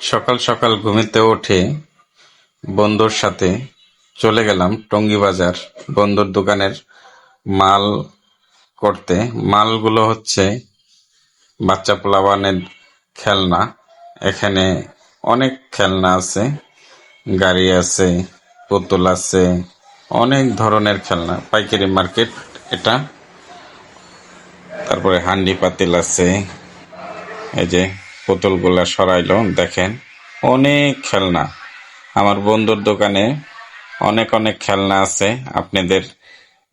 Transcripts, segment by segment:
সকাল সকাল ঘুমিতে উঠে বন্ধুর সাথে চলে গেলাম টঙ্গী বাজার বন্ধুর দোকানের মাল করতে। মালগুলো হচ্ছে বাচ্চা পোলাপানের খেলনা। এখানে অনেক খেলনা আছে, গাড়ি আছে, পুতুল আছে, অনেক ধরনের খেলনা। পাইকারি মার্কেট এটা। তারপরে হান্ডি পাতিল আছে, এই যে পুতুলগুলা সরাইলো দেখেন, অনেক খেলনা। আমার বন্ধুর দোকানে অনেক অনেক খেলনা আছে, আপনাদের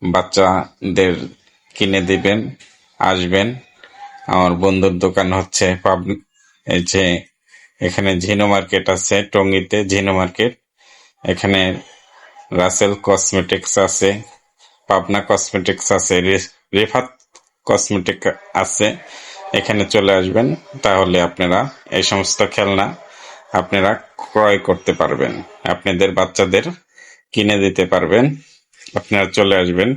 বাচ্চাদের কিনে দিবেন, আসবেন। আমার বন্ধুর দোকান হচ্ছে এই যে এখানে ঝিনু মার্কেট আছে, টঙ্গীতে ঝিনু মার্কেট। এখানে রাসেল কসমেটিক্স আছে, পাবনা কসমেটিক্স আছে, রেফাত কসমেটিক আছে। এখানে চলে আসবেন, তাহলে আপনারা এই সমস্ত খেলনা আপনারা ক্রয় করতে পারবেন, আপনাদের বাচ্চাদের কিনে দিতে পারবেন। আপনারা চলে আসবেন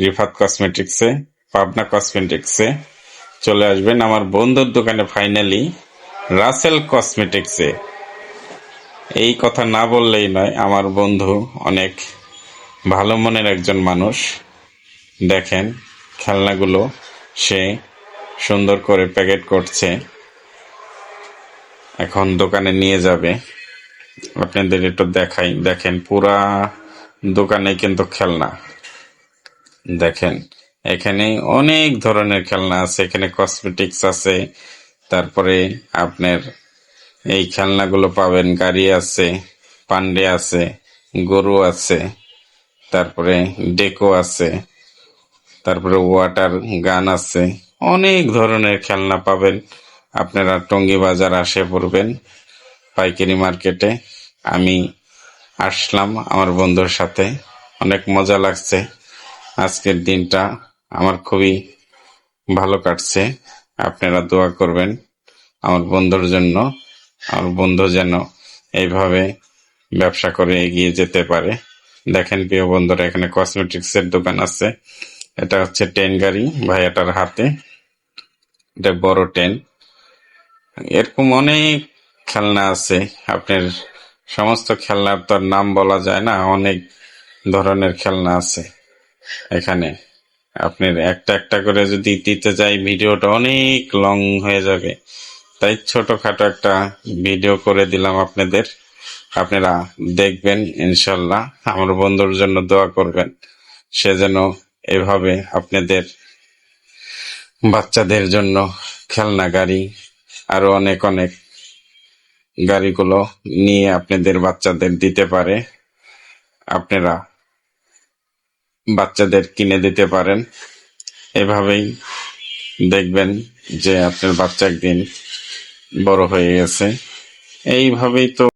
রিফাত কসমেটিক্সে, পাবনা কসমেটিক্সে চলে আসবেন। আমার বন্ধুর দোকানে ফাইনালি রাসেল কসমেটিক্সে। এই কথা না বললেই নয়, আমার বন্ধু অনেক ভালো মনের একজন মানুষ। দেখেন খেলনাগুলো সে সুন্দর করে প্যাকেট করছে, এখন দোকানে নিয়ে যাবে। আপনাদের একটু দেখাই, দেখেন পুরা দোকানে কিন্তু খেলনা। দেখেন এখানে অনেক ধরনের খেলনা আছে, এখানে কসমেটিক্স আছে, তারপরে আপনার এই খেলনাগুলো পাবেন। গাড়ি আছে, পান্ডে আছে, গরু আছে, তারপরে ডেকো আছে, তারপরে ওয়াটার গান আছে, অনেক ধরনের খেলনা পাবেন। আপনারা টঙ্গী বাজার আসে পড়বেন পাইকারি মার্কেটে। আমি আসলাম আমার বন্ধুর সাথে, অনেক মজা লাগছে। আজকের দিনটা আমার খুবই ভালো কাটছে। আপনারা দোয়া করবেন আমার বন্ধুর জন্য, আমার বন্ধু যেন এইভাবে ব্যবসা করে এগিয়ে যেতে পারে। দেখেন প্রিয় বন্ধুরা, এখানে কসমেটিক্সের দোকান আছে। এটা হচ্ছে টেন গাড়ি ভাইয়াটার হাতে, এটা বড় টেন। এরকম অনেক খেলনা আছে। আপনার সমস্ত খেলনার তো আর নাম বলা যায় না, অনেক ধরনের খেলনা আছে এখানে। আপনার একটা একটা করে যদি দিতে যাই ভিডিওটা অনেক লং হয়ে যাবে, তাই ছোটখাটো একটা ভিডিও করে দিলাম আপনাদের। আপনারা দেখবেন ইনশাল্লাহ। আমার বন্ধুর জন্য দোয়া করবেন, সে যেন এভাবে আপনাদের বাচ্চাদের জন্য খেলনা গাড়ি আরো অনেক অনেক গাড়িগুলো নিয়ে আপনাদের বাচ্চাদের দিতে পারে, আপনারা বাচ্চাদের কিনে দিতে পারেন। এভাবেই দেখবেন যে আপনার বাচ্চা একদিন বড় হয়ে গেছে। এইভাবেই তো